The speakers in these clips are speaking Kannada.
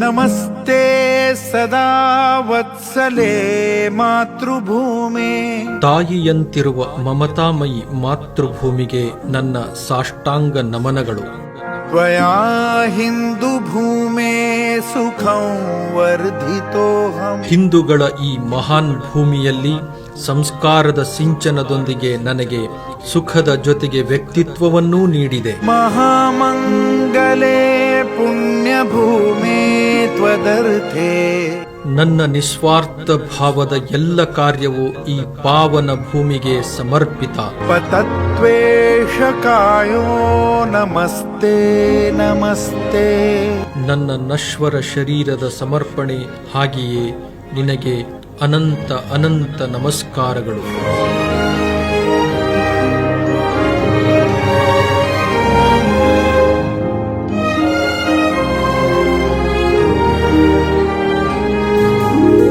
ನಮಸ್ತೆ ಸದಾ ವತ್ಸಲೆ ಮಾತೃಭೂಮೆ. ತಾಯಿಯಂತಿರುವ ಮಮತಾಮಯಿ ಮಾತೃಭೂಮಿಗೆ ನನ್ನ ಸಾಷ್ಟಾಂಗ ನಮನಗಳು. ತ್ವಯಾ ಹಿಂದೂ ಭೂಮೇ ಸುಖಂ ವರ್ಧಿತೋಹಂ. ಹಿಂದೂಗಳ ಈ ಮಹಾನ್ ಭೂಮಿಯಲ್ಲಿ ಸಂಸ್ಕಾರದ ಸಿಂಚನದೊಂದಿಗೆ ನನಗೆ ಸುಖದ ಜೊತೆಗೆ ವ್ಯಕ್ತಿತ್ವವನ್ನೂ ನೀಡಿದೆ. ಮಹಾಮಂಗಲೇ ಪುಣ್ಯ ಭೂಮೇ ತ್ವದರ್ಥೇ. ನನ್ನ ನಿಸ್ವಾರ್ಥ ಭಾವದ ಎಲ್ಲ ಕಾರ್ಯವು ಈ ಪಾವನ ಭೂಮಿಗೆ ಸಮರ್ಪಿತ. ಪತತ್ವೇಷ ಕಾಯೋ ನಮಸ್ತೆ ನಮಸ್ತೆ. ನನ್ನ ನಶ್ವರ ಶರೀರದ ಸಮರ್ಪಣೆ, ಹಾಗೆಯೇ ನಿನಗೆ ಅನಂತ ಅನಂತ ನಮಸ್ಕಾರಗಳು.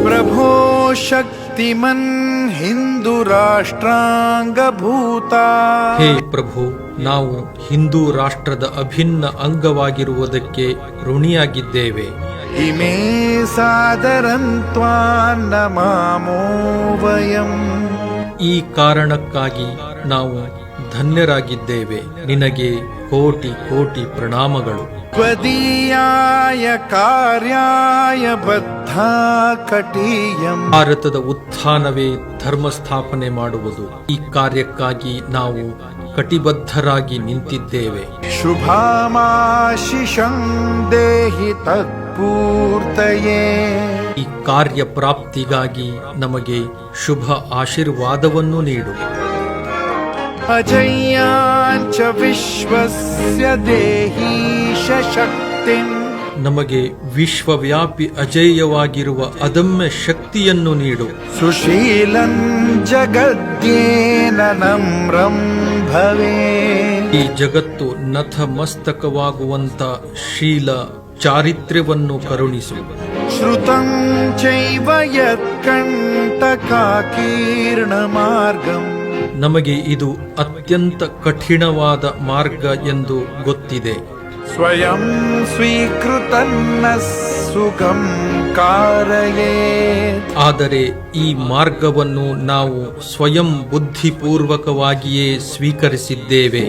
ಪ್ರಭೋ ಶಕ್ತಿಮನ್ ಹಿಂದೂ ರಾಷ್ಟ್ರಾಂಗಭೂತ. ಹೇ ಪ್ರಭು, ನಾವು ಹಿಂದೂ ರಾಷ್ಟ್ರದ ಅಭಿನ್ನ ಅಂಗವಾಗಿರುವುದಕ್ಕೆ ಋಣಿಯಾಗಿದ್ದೇವೆ. ಇಮೇ ಸಾದರಂತ್ವಾನ್ ನಮಾಮೋ ವಯಂ. ಈ ಕಾರಣಕ್ಕಾಗಿ ನಾವು ಧನ್ಯರಾಗಿದ್ದೇವೆ. ನಿನಗೆ ಕೋಟಿ ಕೋಟಿ ಪ್ರಣಾಮಗಳು. ತ್ವದೀಯಾಯ ಕಾರ್ಯಾಯ ಬದ್ಧ ಕಟೀಯಂ. ಭಾರತದ ಉತ್ಥಾನವೇ ಧರ್ಮ ಸ್ಥಾಪನೆ ಮಾಡುವುದು. ಈ ಕಾರ್ಯಕ್ಕಾಗಿ ನಾವು ಕಟಿಬದ್ಧರಾಗಿ ನಿಂತಿದ್ದೇವೆ. ಶುಭಾಮಾಶಿಷಂ ದೇಹಿ ತತ್ಪೂರ್ತಯೇ. ಈ ಕಾರ್ಯ ಪ್ರಾಪ್ತಿಗಾಗಿ ನಮಗೆ ಶುಭ ಆಶೀರ್ವಾದವನ್ನು ನೀಡು. ಅಜಯ್ಯಾಂಚ ವಿಶ್ವಸ್ಯ ದೇಹೀಶ ಶಕ್ತಿಂ. ನಮಗೆ ವಿಶ್ವವ್ಯಾಪಿ ಅಜೇಯವಾಗಿರುವ ಅದಮ್ಯ ಶಕ್ತಿಯನ್ನು ನೀಡು. ಸುಶೀಲಂ ಜಗದ್ಯೇನ ನಮ್ರಂ ಭವೇ. ಈ ಜಗತ್ತು ನತಮಸ್ತಕವಾಗುವಂತ ಶೀಲ ಚಾರಿತ್ರ್ಯವನ್ನು ಕರುಣಿಸು. ಶ್ರುತಂ ಚೈವ ಯತ್ಕಂಟಕಾಕೀರ್ಣ ಮಾರ್ಗಂ. ನಮಗೆ ಇದು ಅತ್ಯಂತ ಕಠಿಣವಾದ ಮಾರ್ಗ ಎಂದು ಗೊತ್ತಿದೆ. ಸ್ವಯಂ ಸ್ವೀಕೃತನ್ನ ಸುಖಂ ಕಾರಯೇ. ಆದರೆ ಈ ಮಾರ್ಗವನ್ನು ನಾವು ಸ್ವಯಂ ಬುದ್ಧಿಪೂರ್ವಕವಾಗಿಯೇ ಸ್ವೀಕರಿಸಿದ್ದೇವೆ.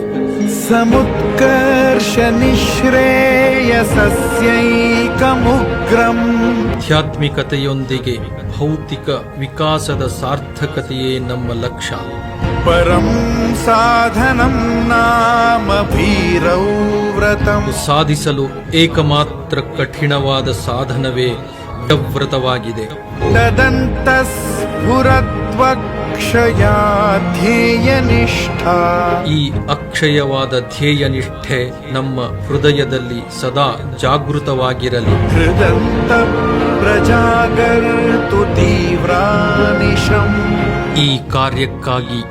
ಸಮುತ್ಕರ್ಷ ನಿಶ್ರೇಯಸಸ್ಯೈಕಮುಗ್ರಂ. ಆಧ್ಯಾತ್ಮಿಕತೆಯೊಂದಿಗೆ ಭೌತಿಕ ವಿಕಾಸದ ಸಾರ್ಥಕತೆಯೇ ನಮ್ಮ ಲಕ್ಷ್ಯ. ಪರಂ ಸಾಧನಂ ನಾಮ ಭೀರೌ ವ್ರತಂ. ಸಾಧಿಸಲು ಏಕಮಾತ್ರ ಕಠಿಣವಾದ ಸಾಧನವೇ ವ್ರತವಾಗಿದೆ. ತದಂತಸ್ಫುರತ್ವಕ್ಷಯಾ ಧ್ಯೇಯನಿಷ್ಠಾ. ಈ ಅಕ್ಷಯವಾದ ಧ್ಯೇಯನಿಷ್ಠೆ ನಮ್ಮ ಹೃದಯದಲ್ಲಿ ಸದಾ ಜಾಗೃತವಾಗಿರಲಿ. ಹೃದಂತ ಪ್ರಜಾಗರ್ತು ತೀವ್ರಾನಿಶಂ. ಈ ಕಾರ್ಯಕ್ಕಾಗಿ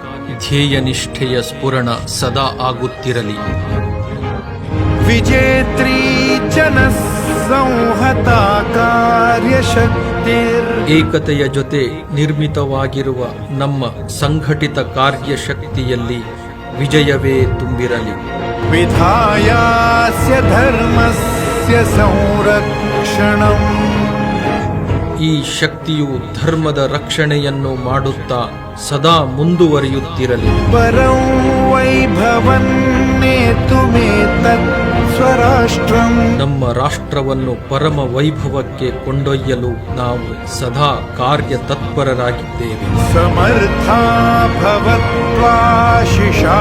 ಧ್ಯೇಯನಿಷ್ಠೆಯ ಸ್ಫುರಣ ಸದಾ ಆಗುತ್ತಿರಲಿ. ವಿಜೇತ್ರೀ ಜನ ಸಂಹತ ಕಾರ್ಯಶಕ್ತಿರ್. ಏಕತೆಯ ಜೊತೆ ನಿರ್ಮಿತವಾಗಿರುವ ನಮ್ಮ ಸಂಘಟಿತ ಕಾರ್ಯಶಕ್ತಿಯಲ್ಲಿ ವಿಜಯವೇ ತುಂಬಿರಲಿ. ವಿಧಾಯಾಸ್ಯ ಧರ್ಮಸ್ಯ ಸಂರಕ್ಷಣಂ. ಈ ಶಕ್ತಿಯು ಧರ್ಮದ ರಕ್ಷಣೆಯನ್ನು ಮಾಡುತ್ತಾ ಸದಾ ಮುಂದುವರಿಯುತ್ತಿರಲಿ. ಪರಂ ವೈಭವನ್ನೇತುಮೇತತ್ ಸ್ವರಾಷ್ಟ್ರಂ. ನಮ್ಮ ರಾಷ್ಟ್ರವನ್ನು ಪರಮ ವೈಭವಕ್ಕೆ ಕೊಂಡೊಯ್ಯಲು ನಾವು ಸದಾ ಕಾರ್ಯ ತತ್ಪರರಾಗಿದ್ದೇವೆ. ಸಮರ್ಥಾ ಭವತ್ವಾಶಿಷಾ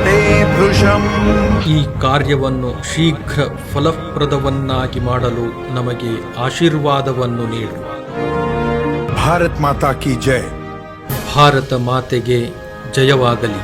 ತೇ ಭೃಶಂ. ಈ ಕಾರ್ಯವನ್ನು ಶೀಘ್ರ ಫಲಪ್ರದವನ್ನಾಗಿ ಮಾಡಲು ನಮಗೆ ಆಶೀರ್ವಾದವನ್ನು ನೀಡು. ಭಾರತ್ ಮಾತಾ ಕಿ ಜೈ. ಭಾರತ ಮಾತೆಗೆ ಜಯವಾಗಲಿ.